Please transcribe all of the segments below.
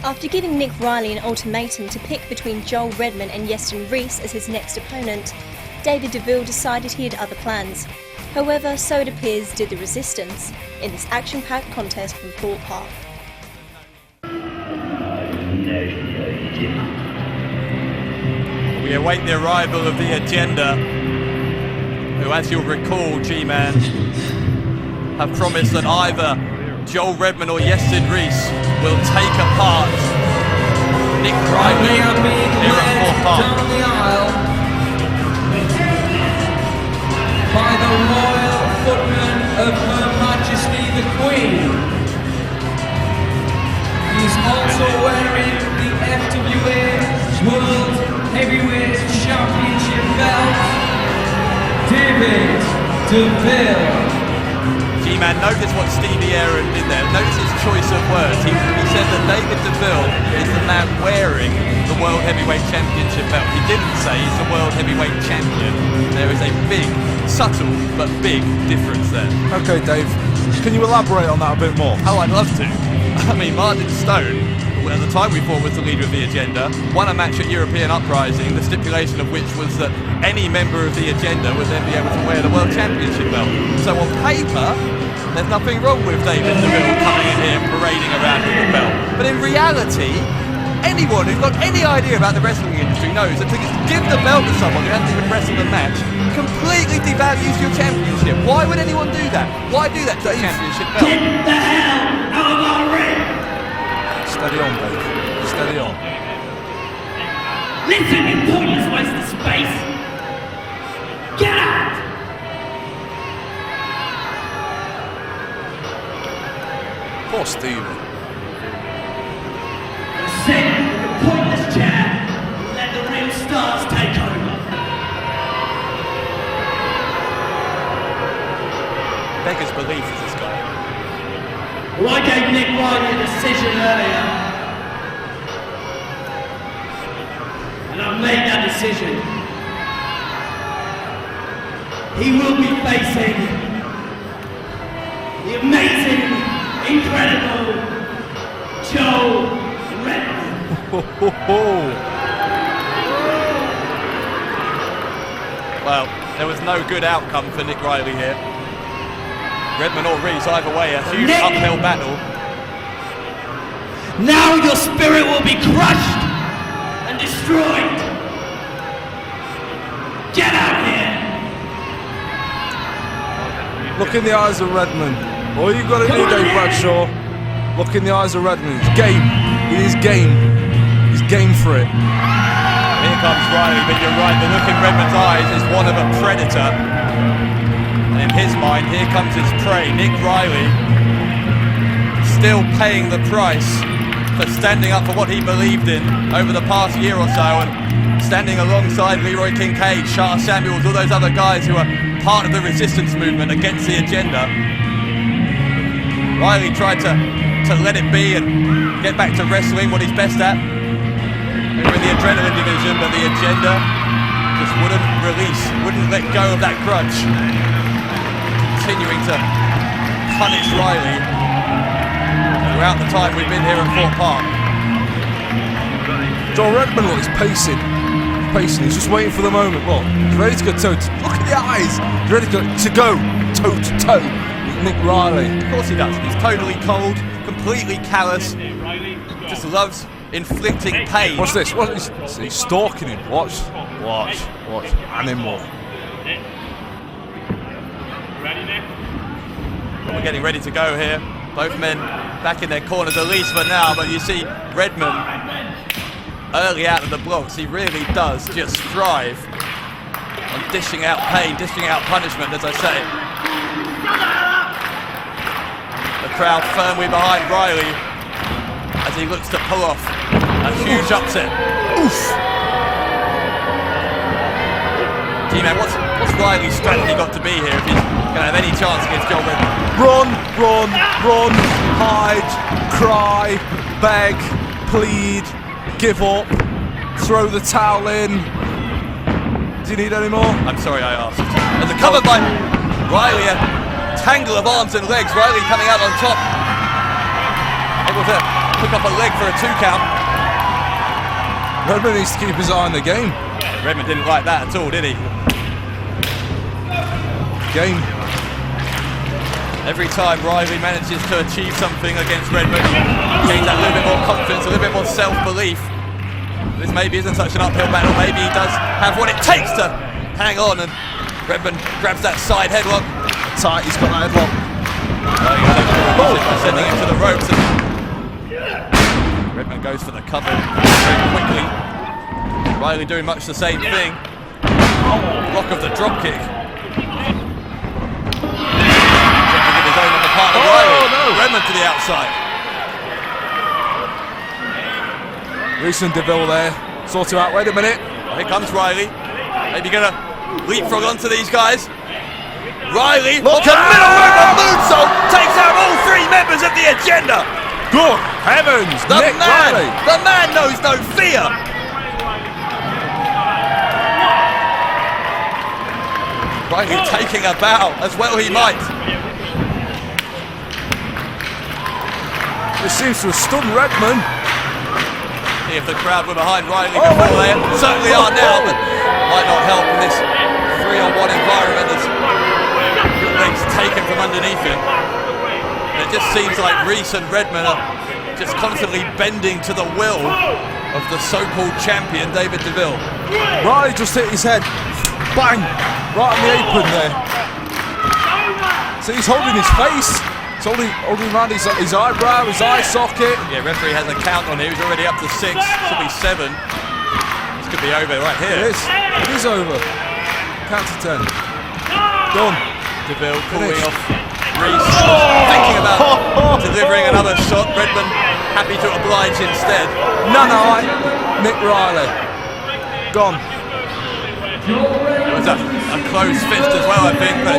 After giving Nick Riley an ultimatum to pick between Joel Redman and Iestyn Reese as his next opponent, David Deville decided he had other plans. However, so it appears did the Resistance, in this action-packed contest from Thorpe Park. We await the arrival of the Agenda, who, as you'll recall, G-Man, have promised that either Joel Redman or Iestyn Reese will take apart Nick Riley here at Thorpe Park. Down the aisle by the royal footman of Her Majesty the Queen. He's also wearing the FWA World Heavyweight Championship belt, David Deville. G-Man, notice what Stevie Aaron did there. Notice his choice of words. He said that David Deville is the man wearing the World Heavyweight Championship belt. He didn't say he's the World Heavyweight Champion. There is a big, subtle, but big difference there. Okay, Dave, can you elaborate on that a bit more? Oh, I'd love to. I mean, Martin Stone, at the time we thought was the leader of the Agenda, won a match at European Uprising, the stipulation of which was that any member of the Agenda would then be able to wear the World Championship belt. So on paper, there's nothing wrong with David Deville coming in here parading around with the belt. But in reality, anyone who's got any idea about the wrestling industry knows that to give the belt to someone who hasn't even wrestled a match completely devalues your championship. Why would anyone do that? Why do that to the championship belt? Get the hell out of our ring! Steady on, Dave. Steady on. Listen, you pointless waste of space! Get out! Poor Stevie. Sit in the pointless chair and let the real stars take over. Beggars belief is this guy. Well, I gave Nick Riley a decision earlier. And I've made that decision. He will be facing the amazing, incredible Joel Redman. Well, there was no good outcome for Nick Riley here. Redman or Reese, either way, a huge Nick, uphill battle. now your spirit will be crushed and destroyed. Get out here. Look in the eyes of Redman. All you've got to do, Dave Bradshaw, look in the eyes of Redman. He's game. He is game. He's game for it. Here comes Riley, but you're right, the look in Redman's eyes is one of a predator. And in his mind, here comes his prey. Nick Riley still paying the price for standing up for what he believed in over the past year or so, and standing alongside Leroy Kincaid, Sha Samuels, all those other guys who are part of the resistance movement against the Agenda. Riley tried to let it be and get back to wrestling, what he's best at. They were in the adrenaline division, but the Agenda just wouldn't release, wouldn't let go of that grudge. Continuing to punish Riley throughout the time we've been here at Thorpe Park. Joel Redman, look, he's pacing. He's just waiting for the moment. Look, he's ready to go toe to. Look at the eyes. He's ready to go toe to toe with Nick Riley. Of course he does. He's totally cold, completely callous, just loves inflicting pain. What's this? What is he's stalking him? Watch. Animal. We're getting ready to go here. Both men back in their corners, at least for now, but you see Redman early out of the blocks. He really does just thrive on dishing out pain, dishing out punishment, as I say. The crowd firmly behind Riley as he looks to pull off a huge upset. Oof! G-Man, what's Riley's strategy got to be here if he's going to have any chance against Joel Redman? Run, hide, cry, beg, plead, give up, throw the towel in. Do you need any more? I'm sorry I asked. As a cover by Riley, a tangle of arms and legs. Riley coming out on top. What was it? Pick up a leg for a 2 count. Redman needs to keep his eye on the game. Redman didn't like that at all, did he? Game. Every time Riley manages to achieve something against Redman, he gains that little bit more confidence, a little bit more self-belief. This maybe isn't such an uphill battle. Maybe he does have what it takes to hang on, and Redman grabs that side headlock. Tight, he's got that headlock. Sending him to the ropes. And Redman goes for the cover very quickly. Riley doing much the same thing. Block of the drop kick. His own on the part of Riley. No. Redman to the outside. Reese and Deville there. Sort him out. Wait a minute. Here comes Riley. Maybe gonna leapfrog onto these guys. Riley, Look to out! middle rope of moonsault, takes out all 3 members of the agenda. Good heavens! The Nick man, Riley. the man knows no fear. Riley taking a bow, as well he might. This seems to have stunned Redman. See if the crowd were behind Riley before they certainly are now, but might not help in this 3-on-1 environment as legs taken from underneath him. And it just seems like Reese and Redman are just constantly bending to the will of the so-called champion, David Deville. Riley just hit his head. Bang! Right on the apron there. So he's holding his face. He's holding around his eyebrow, his eye socket. Yeah, referee has a count on him. He's already up to 6. Should be 7. This could be over right here. It is. It is over. Count to 10. Done. Deville pulling off Reese, thinking about delivering another shot. Redman happy to oblige instead. No, Nick Riley. Gone. It was a close fist as well, I think, but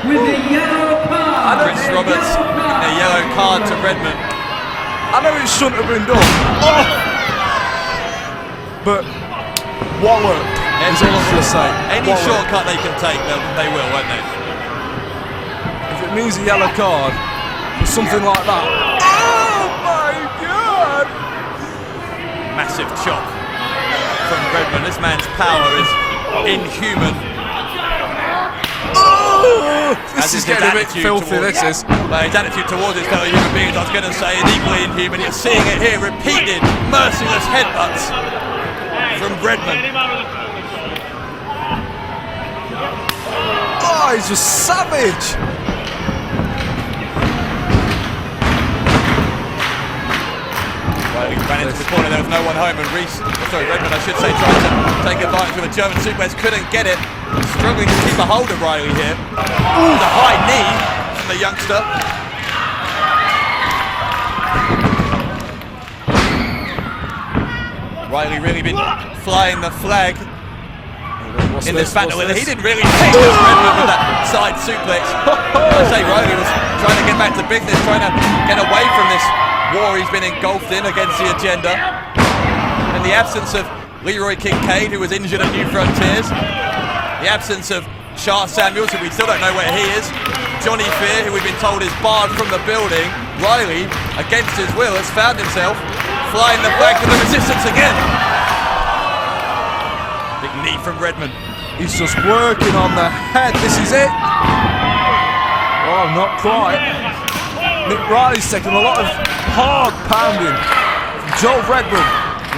With the yellow card. Chris Roberts a yellow card to Redman. I know it shouldn't have been done. But wallop is all I'm going to say. Any Wallop. shortcut they can take, they will, won't they? If it means a yellow card or something like that. Oh my God! Massive chop from Redman. This man's power is inhuman. Oh, As this is his getting a bit attitude filthy, towards- this is. Well, his attitude towards his fellow human beings, I was going to say, is equally inhuman. You're seeing it here, repeated, merciless headbutts from Redman. Oh, he's just savage. Riley ran into the corner, there was no one home, and Redman, I should say, tried to take advantage of a German suplex, couldn't get it. Struggling to keep a hold of Riley here. Ooh, the high knee from the youngster. Riley really been flying the flag in this battle. He didn't really take this Redman with that side suplex. I say Riley was trying to get back to business, trying to get away from this war he's been engulfed in against the agenda. In the absence of Leroy Kincaid, who was injured at New Frontiers, the absence of Charles Samuels, who we still don't know where he is, Johnny Fear, who we've been told is barred from the building, Riley, against his will, has found himself flying the flag to the resistance again. Big knee from Redman. He's just working on the head. This is it. Oh, not quite. Nick Riley's taking a lot of hard pounding from Joel Redman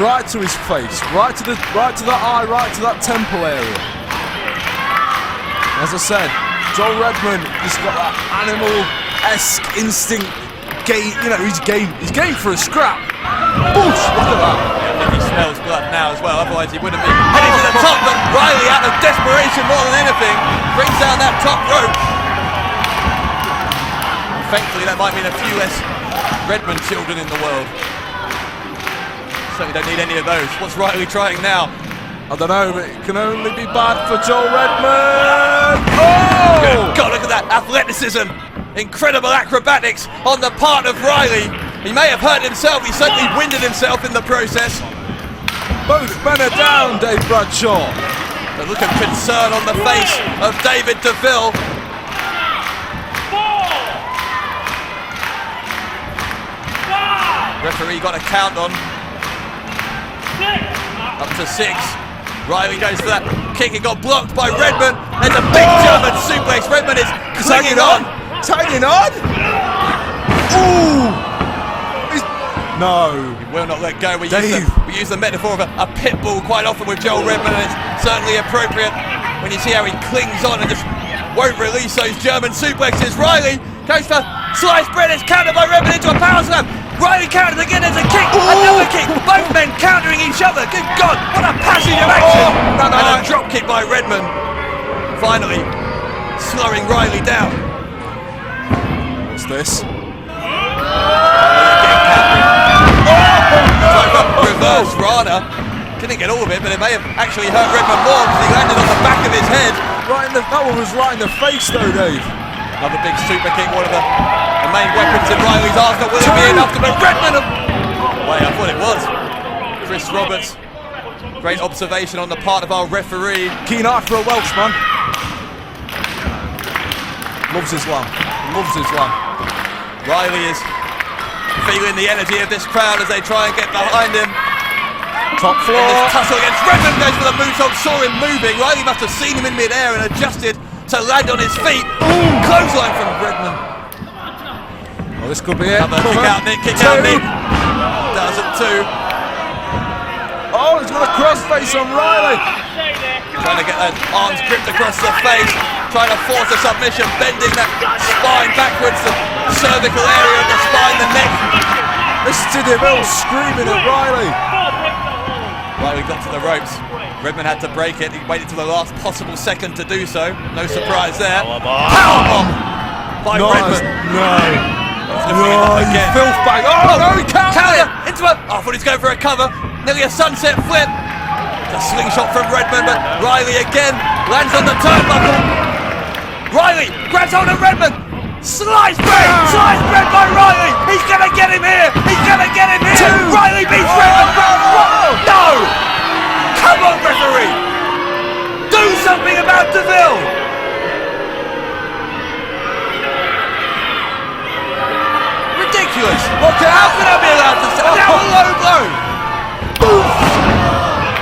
right to his face, right to the eye, right to that temple area. As I said, Joel Redman has got that animal-esque instinct. He's game for a scrap. Boosh! Look at that. I think he smells blood now as well, otherwise he wouldn't be heading to the top, but Riley, out of desperation more than anything, brings down that top rope. Thankfully that might mean a few less Redman children in the world. Certainly don't need any of those. What's Riley trying now? I don't know, but it can only be bad for Joel Redman. Oh! Good God, look at that athleticism. Incredible acrobatics on the part of Riley. He may have hurt himself, he certainly winded himself in the process. Both men are down, Dave Bradshaw. The look of concern on the face of David Deville. Referee got a count on. Up to 6. Riley goes for that kick. It got blocked by Redman. There's a big German suplex. Redman is clinging on. Hanging on. Ooh. No. He will not let go. We use the metaphor of a pit bull quite often with Joel Redman, and it's certainly appropriate when you see how he clings on and just won't release those German suplexes. Riley goes for sliced bread. It's countered by Redman into a power slam. Riley countered again. There's a kick. Another kick. Both men countering each other. Good God, what a passage of action. And a drop kick by Redman. Finally slowing Riley down. What's this? Reverse Rana. Couldn't get all of it, but it may have actually hurt Redman more because he landed on the back of his head. That one was right in the face though, Dave. Another big super kick, one of the main weapons in Riley's arsenal. Will it be enough to put Redman? Wait, I thought it was. Chris Roberts. Great observation on the part of our referee. Keen eye for a Welshman. Loves Islam. Loves Islam. Riley is feeling the energy of this crowd as they try and get behind him. Top floor. And this tussle against Redman goes for the moonsault, saw him moving. Riley must have seen him in midair and adjusted to land on his feet. Clothesline from Redman. Oh, this could be it. Another kick out Nick, kick out Nick. Does it too. Oh, he's got a crossface on Riley. Trying to get that arms gripped across the face. Trying to force a submission, bending that spine backwards, the cervical area of the spine, the neck. Listen to Deville screaming at Riley. Riley got to the ropes. Redman had to break it. He waited till the last possible second to do so. No surprise there. Powerbomb by Redman. No, you filth bag. Oh, no, he countered it. Into a... I thought he was going for a cover. Nearly a sunset flip. A slingshot from Redman, but Riley again lands on the turnbuckle. Riley grabs hold of Redman. Sliced bread! Sliced bread by Riley! He's gonna get him here! He's gonna get him here! Riley beats Redman! No! Come on, referee! Do something about Deville! Ridiculous! How can I be allowed to say that? A low blow!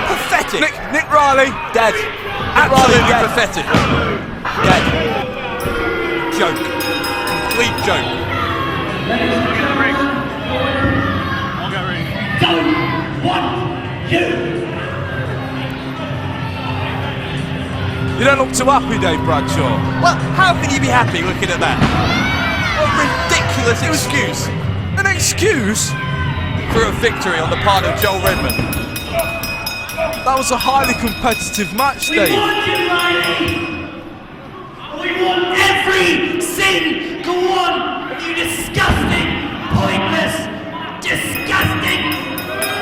Pathetic! Nick Riley, dead. Absolutely pathetic. Dead. Joke. Complete joke. Don't want you. You don't look too happy, Dave Bradshaw. Well, how can you be happy looking at that? What a ridiculous excuse. An excuse? For a victory on the part of Joel Redman. That was a highly competitive match, Dave. We want you, Riley. We want every single one of you disgusting, pointless, disgusting.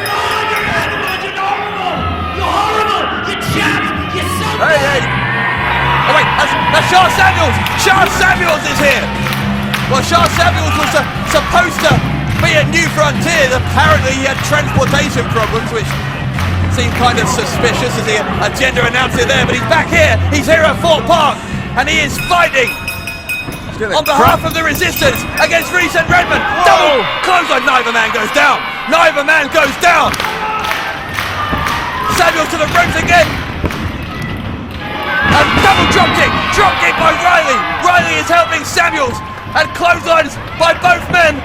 Oh, you're animals, you're horrible. You're horrible. You're chapped. You're so Hey. Oh wait, that's Charles Samuels. Charles Samuels is here. Well, Charles Samuels was supposed to be at New Frontiers. Apparently he had transportation problems, which seemed kind of suspicious as the agenda announced it there, but he's back here. He's here at Thorpe Park, and he is fighting on behalf of the Resistance against Reese and Redman. Double clothesline. Neither man goes down. Neither man goes down. Samuels to the ropes again. And double drop kick by Riley. Riley is helping Samuels, and clotheslines by both men.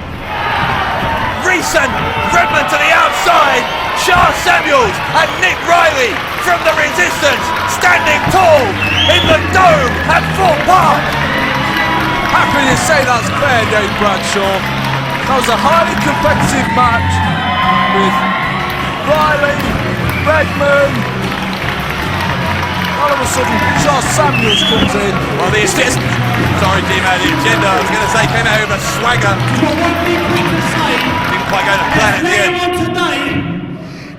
Reese and Redman to the outside. Charles Samuels and Nick Riley from the Resistance standing tall in the dome at Thorpe Park. Happy to say that's fair, Dave Bradshaw. That was a highly competitive match with Riley, Redman. All of a sudden, Charles Samuels comes in. Well, the assist. Sorry, team out of the agenda. I was going to say, came out with a swagger. Didn't quite go to plan at the end. Today,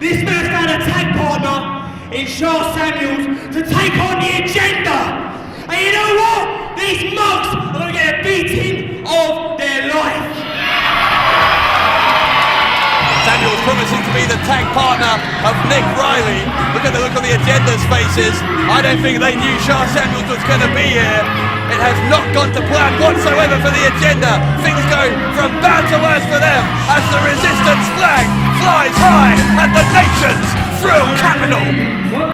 this man's got a tag partner in Charles Samuels to take on the agenda. And you know what? These mugs are going to get a beating of their life. Samuels promising to be the tag partner of Nick Riley. Look at the look on the agenda's faces. I don't think they knew Charles Samuels was going to be here. It has not gone to plan whatsoever for the agenda. Things go from bad to worse for them as the Resistance live at the nation's thrill capital.